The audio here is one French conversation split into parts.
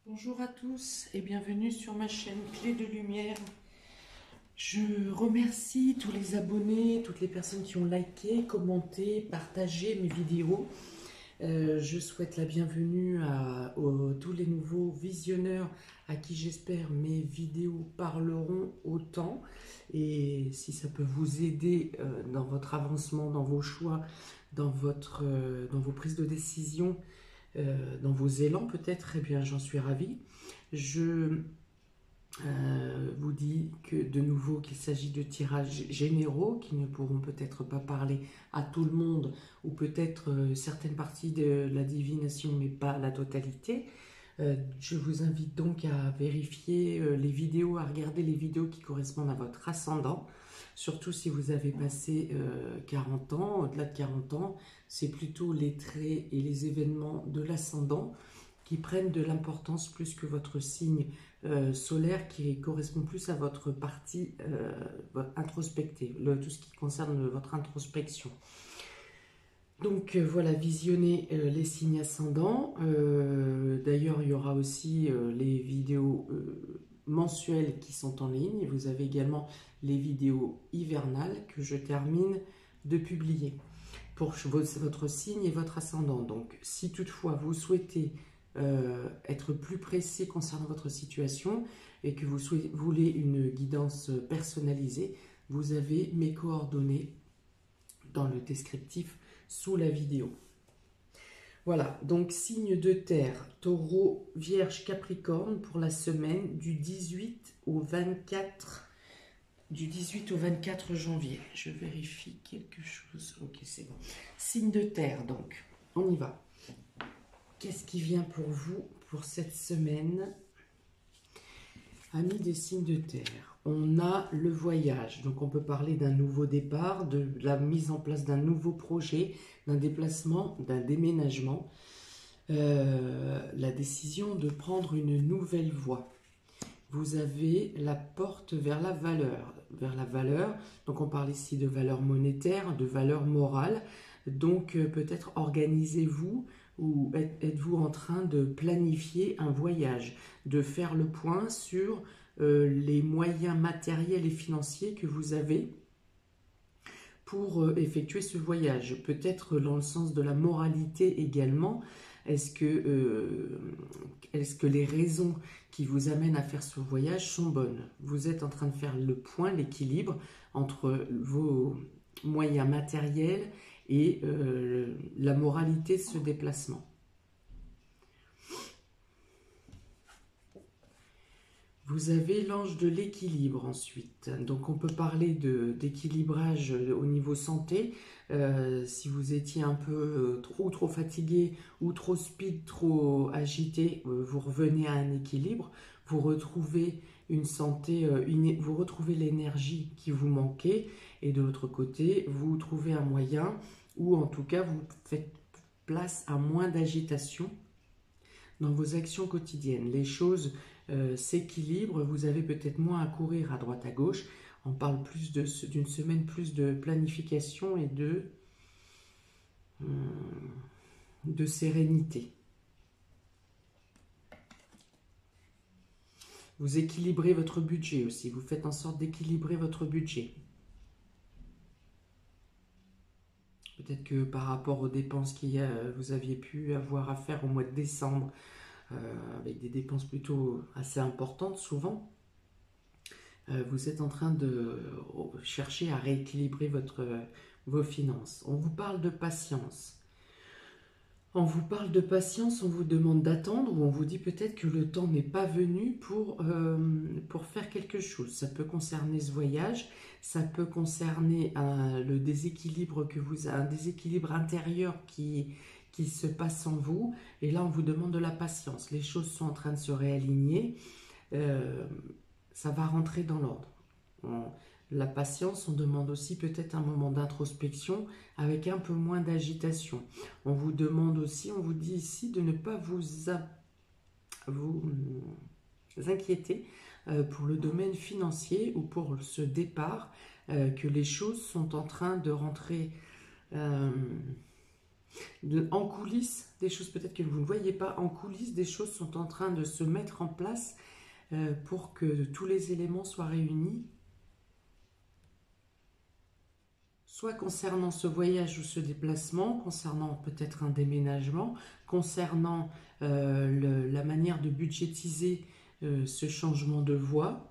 Bonjour à tous et bienvenue sur ma chaîne Clé de Lumière. Je remercie tous les abonnés, toutes les personnes qui ont liké, commenté, partagé mes vidéos. Je souhaite la bienvenue à tous les nouveaux visionneurs à qui j'espère mes vidéos parleront autant. Et si ça peut vous aider dans votre avancement, dans vos choix, dans vos prises de décision, dans vos élans peut-être, eh bien j'en suis ravie. Je vous dis que de nouveau qu'il s'agit de tirages généraux qui ne pourront peut-être pas parler à tout le monde ou peut-être certaines parties de la divination mais pas la totalité. Je vous invite donc à vérifier les vidéos, à regarder les vidéos qui correspondent à votre ascendant. Surtout si vous avez passé 40 ans, au-delà de 40 ans, c'est plutôt les traits et les événements de l'ascendant qui prennent de l'importance plus que votre signe solaire qui correspond plus à votre partie introspective, tout ce qui concerne votre introspection. Donc voilà, visionnez les signes ascendants. D'ailleurs, il y aura aussi les vidéos mensuelles qui sont en ligne. Vous avez également les vidéos hivernales que je termine de publier pour votre signe et votre ascendant. Donc si toutefois vous souhaitez être plus précis concernant votre situation et que vous voulez une guidance personnalisée, vous avez mes coordonnées dans le descriptif sous la vidéo. Voilà, donc signe de terre, taureau, vierge, capricorne pour la semaine du 18 au 24 janvier. Je vérifie quelque chose. Ok, c'est bon. Signe de terre, donc, on y va. Qu'est-ce qui vient pour vous pour cette semaine? Amis des signes de terre, on a le voyage. Donc on peut parler d'un nouveau départ, de la mise en place d'un nouveau projet, d'un déplacement, d'un déménagement. La décision de prendre une nouvelle voie. Vous avez la porte vers la valeur. Vers la valeur, donc on parle ici de valeur monétaire, de valeur morale. Donc peut-être organisez-vous ou êtes-vous en train de planifier un voyage, de faire le point sur les moyens matériels et financiers que vous avez pour effectuer ce voyage. Peut-être dans le sens de la moralité également. Est-ce que les raisons qui vous amènent à faire ce voyage sont bonnes? Vous êtes en train de faire le point, l'équilibre entre vos moyens matériels et la moralité de ce déplacement. Vous avez l'ange de l'équilibre ensuite. Donc on peut parler d'équilibrage au niveau santé. Si vous étiez un peu trop fatigué ou trop speed, trop agité, vous revenez à un équilibre. Vous retrouvez une santé, vous retrouvez l'énergie qui vous manquait. Et de l'autre côté, vous trouvez un moyen ou en tout cas vous faites place à moins d'agitation dans vos actions quotidiennes. Les choses s'équilibrent, vous avez peut-être moins à courir à droite à gauche. On parle plus d'une semaine plus de planification et de sérénité. Vous équilibrez votre budget aussi, vous faites en sorte d'équilibrer votre budget. Peut-être que par rapport aux dépenses que vous aviez pu avoir à faire au mois de décembre, avec des dépenses plutôt assez importantes souvent, vous êtes en train de chercher à rééquilibrer vos finances. On vous parle de patience. On vous parle de patience, on vous demande d'attendre ou on vous dit peut-être que le temps n'est pas venu pour faire quelque chose. Ça peut concerner ce voyage, ça peut concerner le déséquilibre un déséquilibre intérieur qui se passe en vous. Et là, on vous demande de la patience. Les choses sont en train de se réaligner. Ça va rentrer dans l'ordre. La patience, on demande aussi peut-être un moment d'introspection avec un peu moins d'agitation. On vous demande aussi, on vous dit ici de ne pas vous inquiéter pour le domaine financier ou pour ce départ, que les choses sont en train de rentrer En coulisses, des choses peut-être que vous ne voyez pas, en coulisses, des choses sont en train de se mettre en place pour que tous les éléments soient réunis, soit concernant ce voyage ou ce déplacement, concernant peut-être un déménagement, concernant la manière de budgétiser ce changement de voie.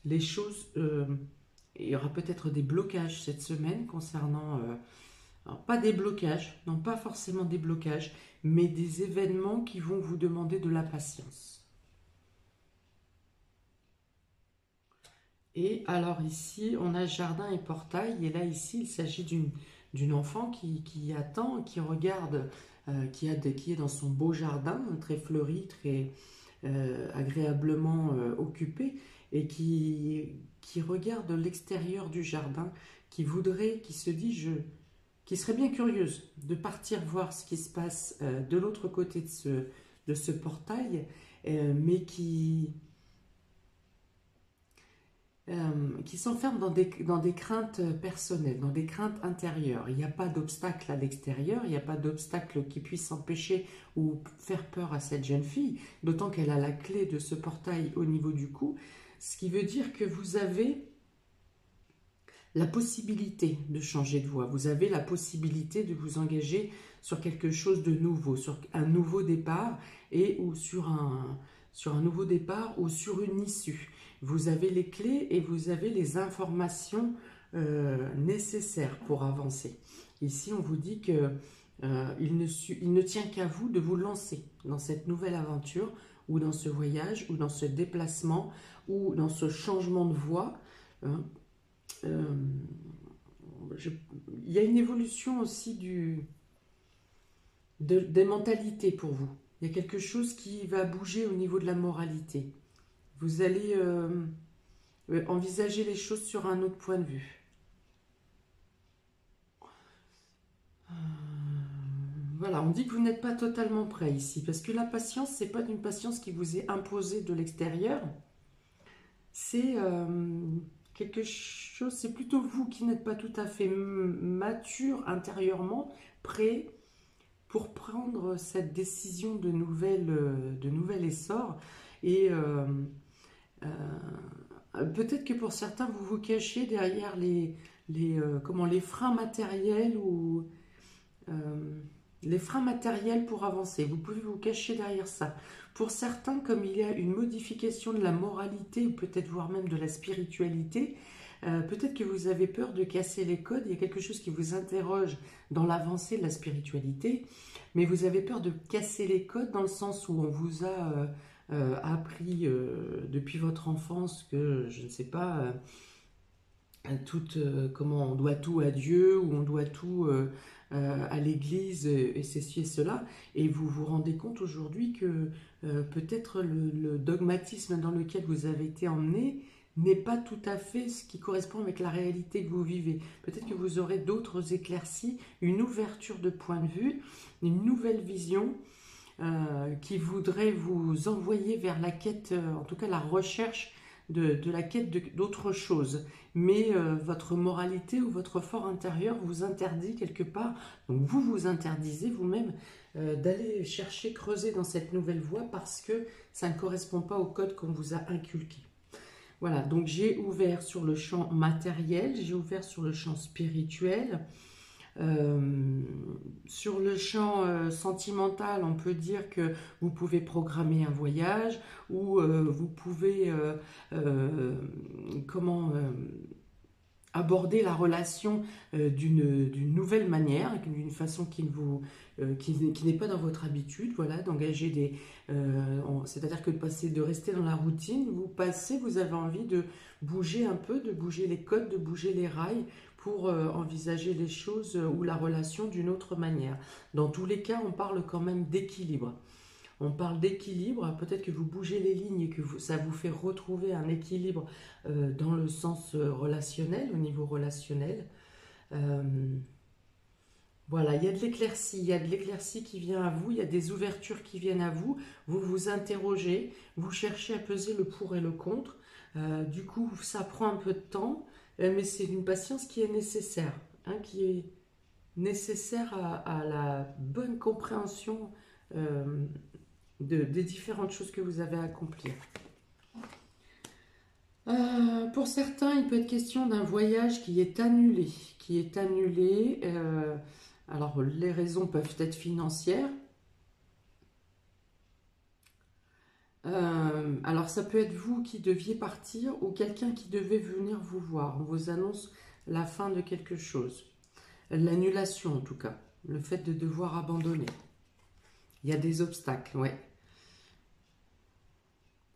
Les choses, il y aura peut-être des blocages cette semaine concernant, alors pas des blocages, non pas forcément des blocages, mais des événements qui vont vous demander de la patience. Et alors ici, on a jardin et portail, et là ici, il s'agit d'une enfant qui attend, qui regarde, qui est dans son beau jardin, très fleuri, très agréablement occupé, et qui regarde l'extérieur du jardin, qui se dit, qui serait bien curieuse de partir voir ce qui se passe de l'autre côté de ce portail, mais qui s'enferment dans des craintes personnelles, dans des craintes intérieures. Il n'y a pas d'obstacle à l'extérieur, il n'y a pas d'obstacle qui puisse empêcher ou faire peur à cette jeune fille, d'autant qu'elle a la clé de ce portail au niveau du cou, ce qui veut dire que vous avez la possibilité de changer de voie, vous avez la possibilité de vous engager sur quelque chose de nouveau, sur un nouveau départ ou sur un nouveau départ ou sur une issue. Vous avez les clés et vous avez les informations nécessaires pour avancer. Ici, on vous dit que il ne tient qu'à vous de vous lancer dans cette nouvelle aventure ou dans ce voyage ou dans ce déplacement ou dans ce changement de voie. Il y a une évolution aussi des mentalités pour vous. Il y a quelque chose qui va bouger au niveau de la moralité. Vous allez envisager les choses sur un autre point de vue. Voilà, on dit que vous n'êtes pas totalement prêt ici, parce que la patience, c'est pas une patience qui vous est imposée de l'extérieur. C'est quelque chose, c'est plutôt vous qui n'êtes pas tout à fait mature intérieurement, prêt pour prendre cette décision de nouvel essor. Et peut-être que pour certains, vous vous cachez derrière les freins matériels ou les freins matériels pour avancer. Vous pouvez vous cacher derrière ça. Pour certains, comme il y a une modification de la moralité ou peut-être voire même de la spiritualité, peut-être que vous avez peur de casser les codes. Il y a quelque chose qui vous interroge dans l'avancée de la spiritualité, mais vous avez peur de casser les codes dans le sens où on vous a appris depuis votre enfance que, je ne sais pas, comment on doit tout à Dieu ou on doit tout à l'église et ceci et cela, et vous vous rendez compte aujourd'hui que peut-être le dogmatisme dans lequel vous avez été emmené n'est pas tout à fait ce qui correspond avec la réalité que vous vivez. Peut-être que vous aurez d'autres éclaircies, une ouverture de point de vue, une nouvelle vision qui voudrait vous envoyer vers la quête, en tout cas la recherche de la quête d'autre chose. Mais votre moralité ou votre fort intérieur vous interdit quelque part, donc vous vous interdisez vous-même d'aller chercher, creuser dans cette nouvelle voie parce que ça ne correspond pas au code qu'on vous a inculqué. Voilà, donc j'ai ouvert sur le champ matériel, j'ai ouvert sur le champ spirituel. Sur le champ sentimental, on peut dire que vous pouvez programmer un voyage ou vous pouvez aborder la relation d'une nouvelle manière, d'une façon qui n'est pas dans votre habitude, voilà, d'engager c'est-à-dire que de rester dans la routine, vous avez envie de bouger un peu, de bouger les codes, de bouger les rails pour envisager les choses ou la relation d'une autre manière. Dans tous les cas, on parle quand même d'équilibre. On parle d'équilibre, peut-être que vous bougez les lignes et que ça vous fait retrouver un équilibre dans le sens relationnel, au niveau relationnel. Voilà, il y a de l'éclaircie qui vient à vous, il y a des ouvertures qui viennent à vous, vous vous interrogez, vous cherchez à peser le pour et le contre. Du coup, ça prend un peu de temps, mais c'est une patience qui est nécessaire, hein, qui est nécessaire à la bonne compréhension des différentes choses que vous avez à accomplir. Pour certains, il peut être question d'un voyage qui est annulé. Alors, les raisons peuvent être financières. Alors, ça peut être vous qui deviez partir ou quelqu'un qui devait venir vous voir. On vous annonce la fin de quelque chose. L'annulation, en tout cas. Le fait de devoir abandonner. Il y a des obstacles, ouais.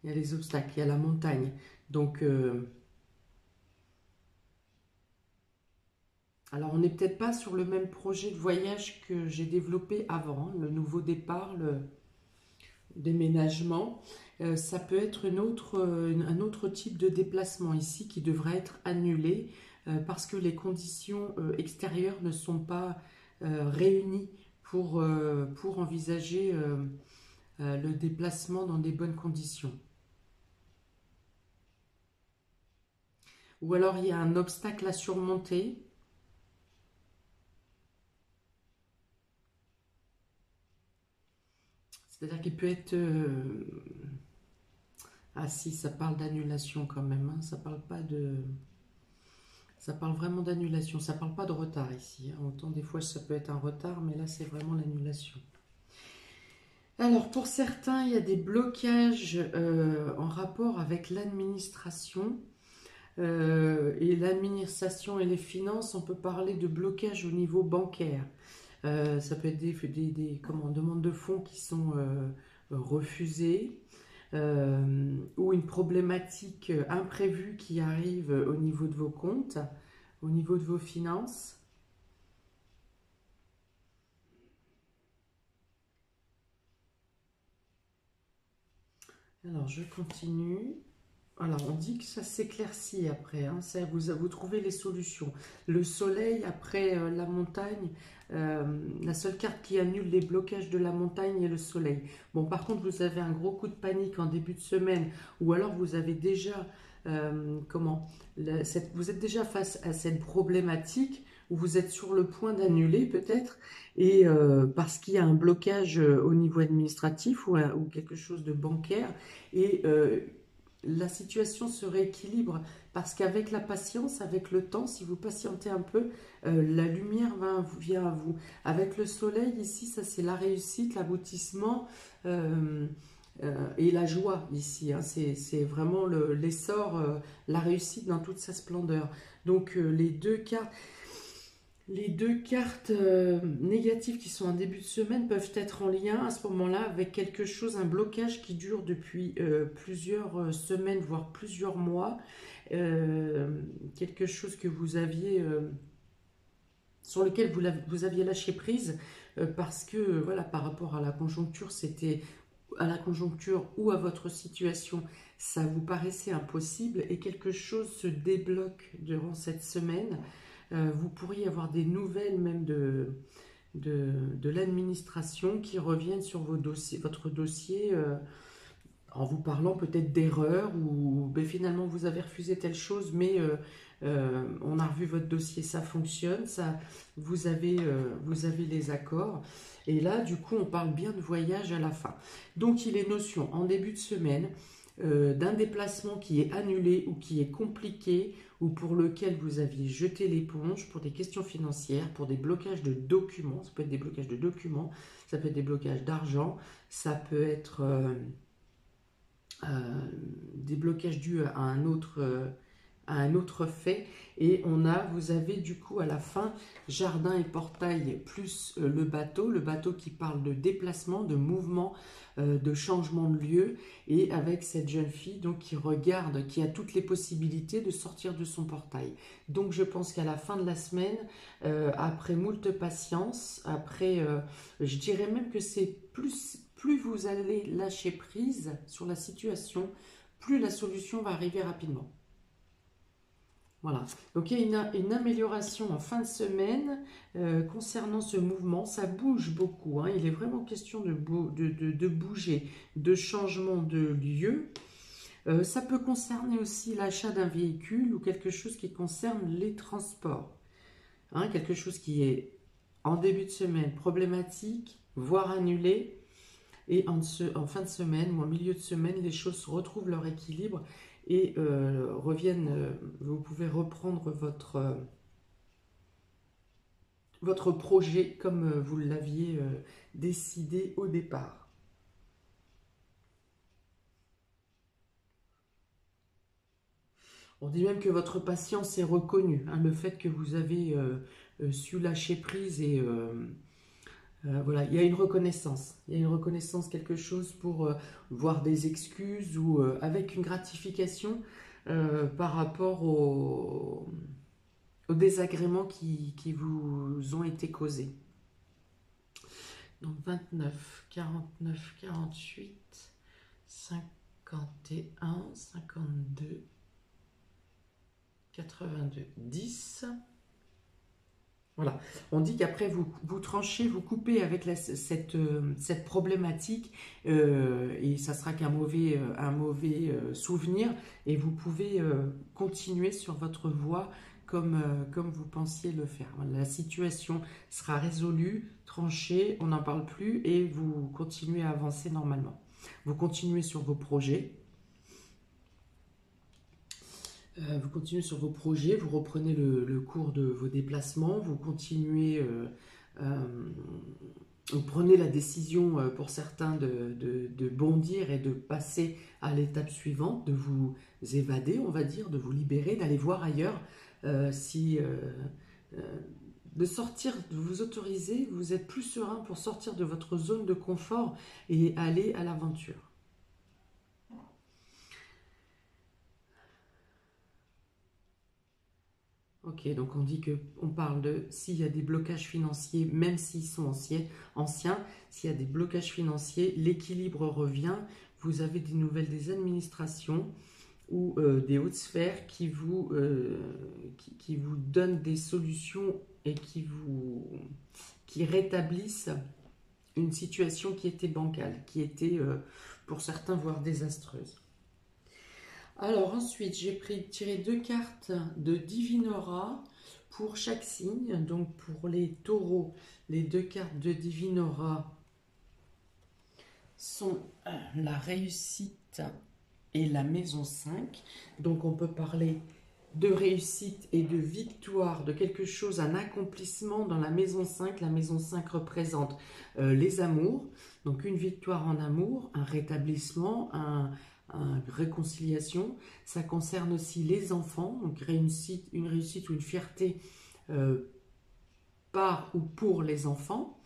Il y a les obstacles, il y a la montagne. Donc, alors on n'est peut-être pas sur le même projet de voyage que j'ai développé avant, hein, le nouveau départ, le déménagement. Ça peut être un autre type de déplacement ici qui devrait être annulé parce que les conditions extérieures ne sont pas réunies pour envisager le déplacement dans des bonnes conditions. Ou alors il y a un obstacle à surmonter. C'est-à-dire qu'il peut être... Ah si, ça parle d'annulation quand même. Hein. Ça parle pas de... Ça parle vraiment d'annulation. Ça parle pas de retard ici. Hein. Autant des fois ça peut être un retard, mais là c'est vraiment l'annulation. Alors pour certains, il y a des blocages en rapport avec l'administration. Et l'administration et les finances, on peut parler de blocage au niveau bancaire. Ça peut être des demandes de fonds qui sont refusées ou une problématique imprévue qui arrive au niveau de vos comptes, au niveau de vos finances. Alors, je continue. Alors, on dit que ça s'éclaircit après, hein, vous trouvez les solutions. Le soleil, après la montagne, la seule carte qui annule les blocages de la montagne est le soleil. Bon, par contre, vous avez un gros coup de panique en début de semaine, ou alors vous avez déjà, vous êtes déjà face à cette problématique, où vous êtes sur le point d'annuler peut-être, et parce qu'il y a un blocage au niveau administratif ou quelque chose de bancaire, et la situation se rééquilibre parce qu'avec la patience, avec le temps, si vous patientez un peu, la lumière vient à vous. Avec le soleil, ici, ça c'est la réussite, l'aboutissement et la joie ici. Hein. C'est vraiment l'essor, la réussite dans toute sa splendeur. Donc les deux cartes négatives qui sont en début de semaine peuvent être en lien à ce moment-là avec quelque chose, un blocage qui dure depuis plusieurs semaines, voire plusieurs mois. Quelque chose que vous aviez, sur lequel vous aviez lâché prise parce que, voilà, par rapport à la conjoncture, c'était à la conjoncture ou à votre situation, ça vous paraissait impossible et quelque chose se débloque durant cette semaine. Vous pourriez avoir des nouvelles même de l'administration qui reviennent sur votre dossier en vous parlant peut-être d'erreurs ou ben, finalement vous avez refusé telle chose mais on a revu votre dossier, ça fonctionne, vous avez les accords. Et là, du coup, on parle bien de voyage à la fin. Donc, il est notion en début de semaine d'un déplacement qui est annulé ou qui est compliqué ou pour lequel vous aviez jeté l'éponge pour des questions financières, pour des blocages de documents. Ça peut être des blocages de documents, ça peut être des blocages d'argent, ça peut être des blocages dus à un autre fait. Et vous avez du coup à la fin jardin et portail plus le bateau qui parle de déplacement, de mouvement, de changement de lieu, et avec cette jeune fille donc qui regarde, qui a toutes les possibilités de sortir de son portail. Donc je pense qu'à la fin de la semaine, après moult patience, je dirais même que c'est plus vous allez lâcher prise sur la situation, plus la solution va arriver rapidement. Voilà, donc il y a une amélioration en fin de semaine concernant ce mouvement. Ça bouge beaucoup, hein. Il est vraiment question de bouger, de changement de lieu. Ça peut concerner aussi l'achat d'un véhicule ou quelque chose qui concerne les transports. Hein, quelque chose qui est en début de semaine, problématique, voire annulée. Et en fin de semaine ou en milieu de semaine, les choses retrouvent leur équilibre et reviennent. Vous pouvez reprendre votre projet comme vous l'aviez décidé au départ. On dit même que votre patience est reconnue, hein, le fait que vous avez su lâcher prise et voilà, il y a une reconnaissance. Il y a une reconnaissance, quelque chose pour voir des excuses ou avec une gratification par rapport aux désagréments qui vous ont été causés. Donc 29, 49, 48, 51, 52, 82, 10. Voilà, on dit qu'après vous tranchez, vous coupez avec cette problématique et ça sera qu'un mauvais souvenir et vous pouvez continuer sur votre voie comme vous pensiez le faire. Voilà, la situation sera résolue, tranchée, on n'en parle plus et vous continuez à avancer normalement. Vous continuez sur vos projets. Vous continuez sur vos projets, vous reprenez le cours de vos déplacements, vous continuez, vous prenez la décision pour certains de bondir et de passer à l'étape suivante, de vous évader, on va dire, de vous libérer, d'aller voir ailleurs, de sortir, de vous autoriser, vous êtes plus serein pour sortir de votre zone de confort et aller à l'aventure. Ok, donc on dit qu'on parle de s'il y a des blocages financiers, même s'ils sont anciens, s'il y a des blocages financiers, l'équilibre revient, vous avez des nouvelles des administrations ou des hautes sphères qui vous donnent des solutions et qui rétablissent une situation qui était bancale, qui était pour certains voire désastreuse. Alors ensuite, j'ai tiré 2 cartes de Divinora pour chaque signe. Donc pour les taureaux, les 2 cartes de Divinora sont la réussite et la maison 5. Donc on peut parler de réussite et de victoire, de quelque chose, un accomplissement dans la maison 5. La maison 5 représente les amours. Donc une victoire en amour, un rétablissement, une réconciliation. Ça concerne aussi les enfants, donc une réussite ou une fierté par ou pour les enfants.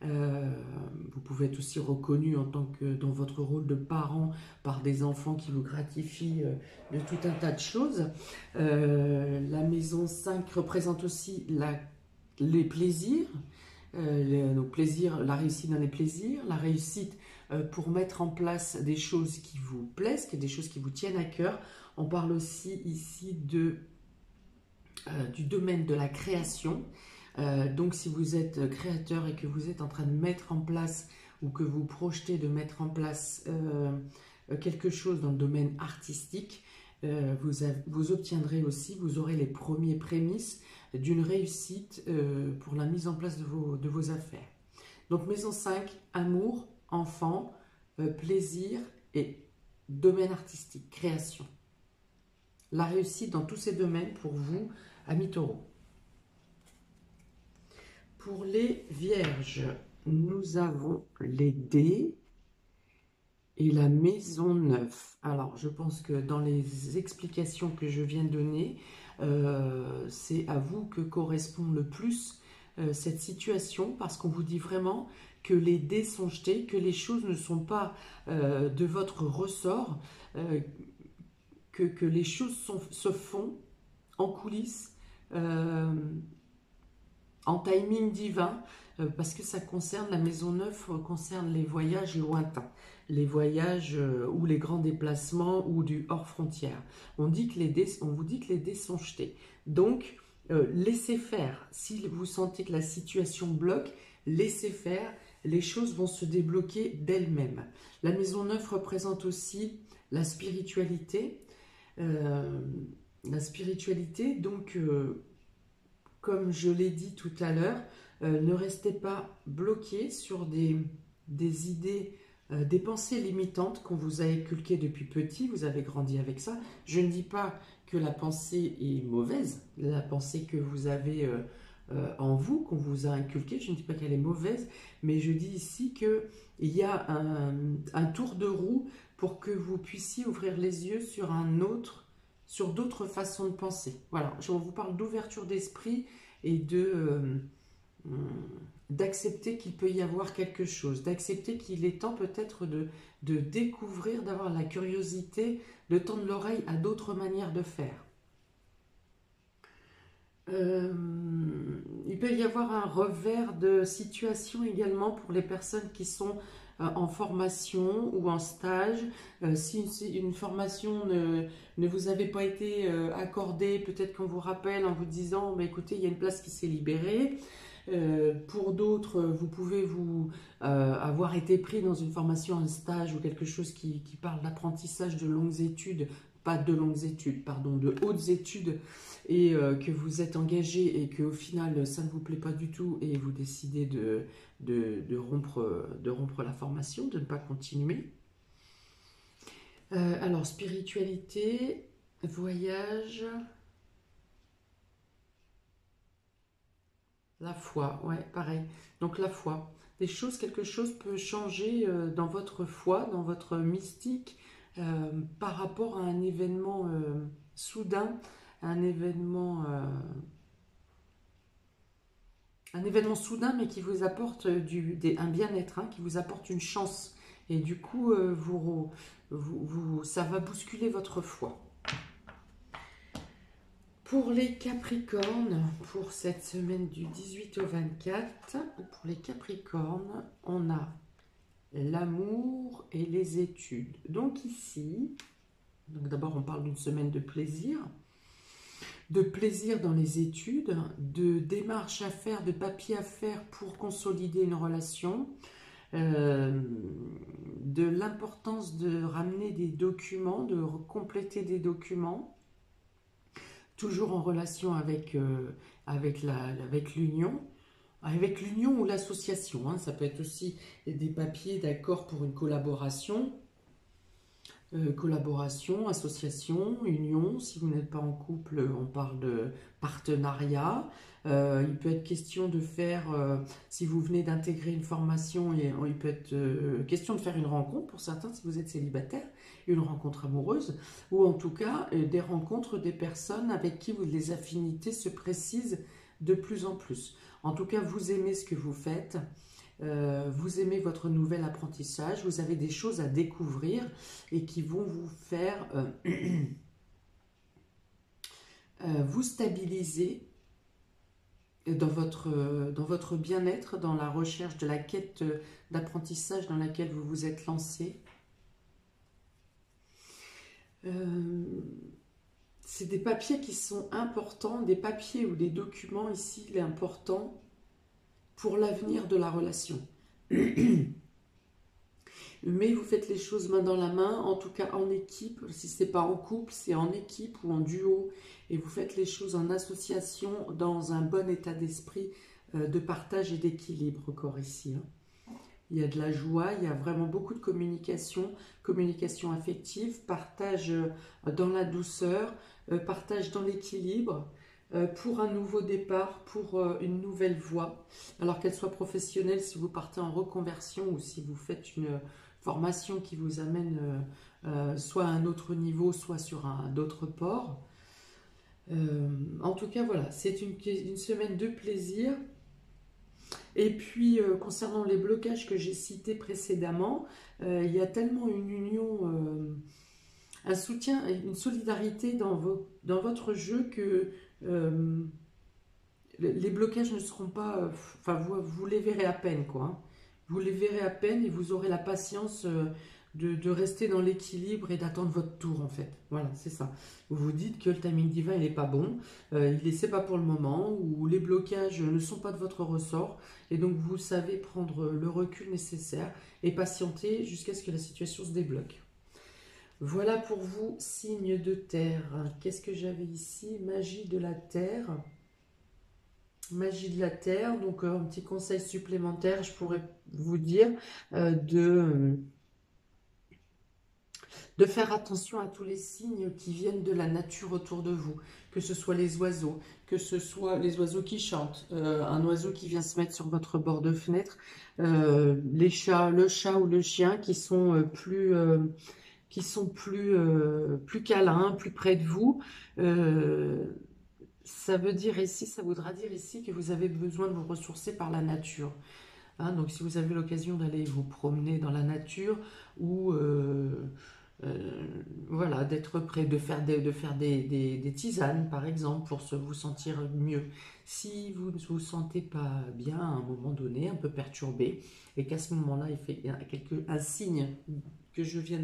Vous pouvez être aussi reconnu en tant que dans votre rôle de parent par des enfants qui vous gratifient de tout un tas de choses. La maison 5 représente aussi les plaisirs, la réussite dans les plaisirs, la réussite pour mettre en place des choses qui vous plaisent, des choses qui vous tiennent à cœur. On parle aussi ici du domaine de la création. Donc si vous êtes créateur et que vous êtes en train de mettre en place ou que vous projetez de mettre en place quelque chose dans le domaine artistique, vous obtiendrez aussi, vous aurez les premiers prémices d'une réussite pour la mise en place de vos affaires. Donc maison 5, amour, enfant, plaisir et domaine artistique, création. La réussite dans tous ces domaines pour vous, amis taureaux. Pour les vierges, nous avons les dés et la maison 9. Alors, je pense que dans les explications que je viens de donner, c'est à vous que correspond le plus cette situation, parce qu'on vous dit vraiment que les dés sont jetés, que les choses ne sont pas de votre ressort, que les choses se font en coulisses, en timing divin, parce que ça concerne la maison 9, concerne les voyages lointains, les voyages ou les grands déplacements ou du hors frontière. On vous dit que les dés sont jetés. Donc, laissez faire. Si vous sentez que la situation bloque, laissez faire. Les choses vont se débloquer d'elles-mêmes. La maison 9 représente aussi la spiritualité. Donc, comme je l'ai dit tout à l'heure, Ne restez pas bloqué sur des idées, des pensées limitantes qu'on vous a inculquées depuis petit, vous avez grandi avec ça. Je ne dis pas que la pensée est mauvaise, la pensée que vous avez en vous, qu'on vous a inculquée, je ne dis pas qu'elle est mauvaise, mais je dis ici qu'il y a un tour de roue pour que vous puissiez ouvrir les yeux sur d'autres façons de penser. Voilà, on vous parle d'ouverture d'esprit et d'accepter qu'il peut y avoir quelque chose, d'accepter qu'il est temps peut-être de découvrir, d'avoir la curiosité, de tendre l'oreille à d'autres manières de faire. Il peut y avoir un revers de situation également pour les personnes qui sont en formation ou en stage. Si une formation ne vous avait pas été accordée, peut-être qu'on vous rappelle en vous disant bah, écoutez, il y a une place qui s'est libérée. Pour d'autres, vous pouvez avoir été pris dans une formation, un stage ou quelque chose qui parle d'apprentissage de longues études, pas de longues études, pardon, de hautes études, et que vous êtes engagé et qu'au final ça ne vous plaît pas du tout et vous décidez de rompre la formation, de ne pas continuer. Alors, spiritualité, voyage, la foi, ouais, pareil. Donc la foi, quelque chose peut changer dans votre foi, dans votre mystique, par rapport à un événement soudain, un événement soudain, mais qui vous apporte un bien-être, hein, qui vous apporte une chance. Et du coup, ça va bousculer votre foi. Pour les Capricornes, pour cette semaine du 18 au 24, pour les Capricornes, on a l'amour et les études. Donc ici, d'abord on parle d'une semaine de plaisir dans les études, de démarches à faire, de papiers à faire pour consolider une relation, de l'importance de ramener des documents, de compléter des documents, toujours en relation avec l'union. Avec l'union ou l'association, hein, ça peut être aussi des papiers d'accord pour une collaboration, association, union. Si vous n'êtes pas en couple, on parle de partenariat. Il peut être question de faire, si vous venez d'intégrer une formation, il peut être question de faire une rencontre pour certains, si vous êtes célibataire, une rencontre amoureuse, ou en tout cas des rencontres des personnes avec qui les affinités se précisent de plus en plus. En tout cas, vous aimez ce que vous faites. Vous aimez votre nouvel apprentissage, vous avez des choses à découvrir et qui vont vous faire vous stabiliser dans votre bien-être, dans la recherche de la quête d'apprentissage dans laquelle vous vous êtes lancé. C'est des papiers qui sont importants, des papiers ou des documents ici, il est important pour l'avenir de la relation. Mais vous faites les choses main dans la main, en tout cas en équipe. Si ce n'est pas en couple, c'est en équipe ou en duo. Et vous faites les choses en association dans un bon état d'esprit de partage et d'équilibre encore ici. Hein. Il y a de la joie, il y a vraiment beaucoup de communication affective, partage dans la douceur, partage dans l'équilibre. Pour un nouveau départ, pour une nouvelle voie, alors qu'elle soit professionnelle, si vous partez en reconversion ou si vous faites une formation qui vous amène soit à un autre niveau, soit sur d'autres ports. En tout cas, voilà, c'est une semaine de plaisir. Et puis, concernant les blocages que j'ai cités précédemment, il y a tellement une union, un soutien, une solidarité dans votre jeu que les blocages ne seront pas, enfin vous les verrez à peine quoi. Hein. Vous les verrez à peine et vous aurez la patience de rester dans l'équilibre et d'attendre votre tour en fait. Voilà, c'est ça. Vous vous dites que le timing divin il n'est pas bon, c'est pas pour le moment, ou les blocages ne sont pas de votre ressort et donc vous savez prendre le recul nécessaire et patienter jusqu'à ce que la situation se débloque. Voilà pour vous, signe de terre. Qu'est-ce que j'avais ici? Magie de la terre. Magie de la Terre, donc un petit conseil supplémentaire, je pourrais vous dire de faire attention à tous les signes qui viennent de la nature autour de vous, que ce soit les oiseaux, que ce soit les oiseaux qui chantent, un oiseau qui vient se mettre sur votre bord de fenêtre, les chats, le chat ou le chien plus câlins, plus près de vous. Euh, Ça veut dire ici, ça voudra dire ici que vous avez besoin de vous ressourcer par la nature. Hein. Donc si vous avez l'occasion d'aller vous promener dans la nature ou euh, voilà, d'être prêt, de faire des tisanes par exemple pour vous sentir mieux. Si vous ne vous sentez pas bien à un moment donné, un peu perturbé, et qu'à ce moment-là, un signe que je viens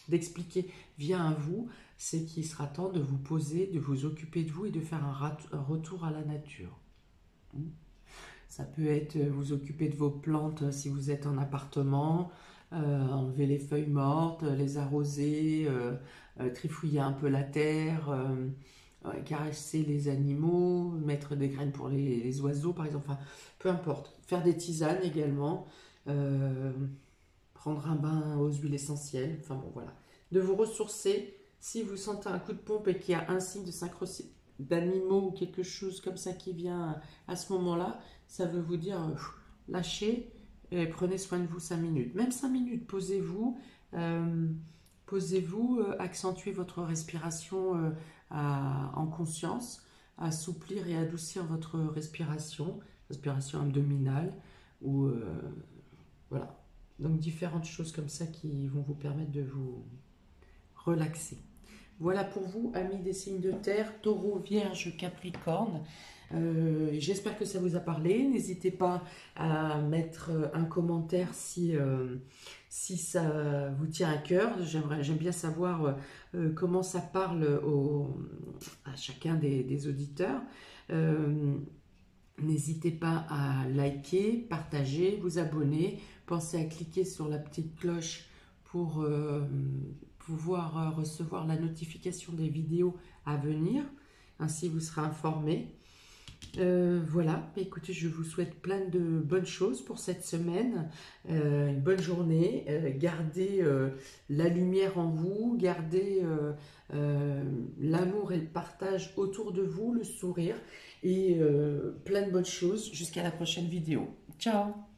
d'expliquer vient à vous, c'est qu'il sera temps de vous poser, de vous occuper de vous et de faire un retour à la nature. Ça peut être vous occuper de vos plantes si vous êtes en appartement, enlever les feuilles mortes, les arroser, trifouiller un peu la terre, caresser les animaux, mettre des graines pour les oiseaux par exemple, enfin, peu importe. Faire des tisanes également, euh, prendre un bain aux huiles essentielles, enfin bon voilà. De vous ressourcer, si vous sentez un coup de pompe et qu'il y a un signe de synchronicité d'animaux ou quelque chose comme ça qui vient à ce moment-là, ça veut vous dire lâchez et prenez soin de vous 5 minutes. Même 5 minutes, euh, posez-vous, accentuez votre respiration en conscience, assouplir et adoucir votre respiration abdominale ou voilà. Donc différentes choses comme ça qui vont vous permettre de vous relaxer. Voilà pour vous, amis des signes de terre, taureau, vierge, capricorne. J'espère que ça vous a parlé. N'hésitez pas à mettre un commentaire si ça vous tient à cœur. J'aime bien savoir comment ça parle à chacun des auditeurs. Euh, N'hésitez pas à liker, partager, vous abonner. Pensez à cliquer sur la petite cloche pour pouvoir recevoir la notification des vidéos à venir. Ainsi, vous serez informé. Voilà, écoutez, je vous souhaite plein de bonnes choses pour cette semaine, une bonne journée, gardez la lumière en vous, gardez l'amour et le partage autour de vous, le sourire et plein de bonnes choses jusqu'à la prochaine vidéo. Ciao!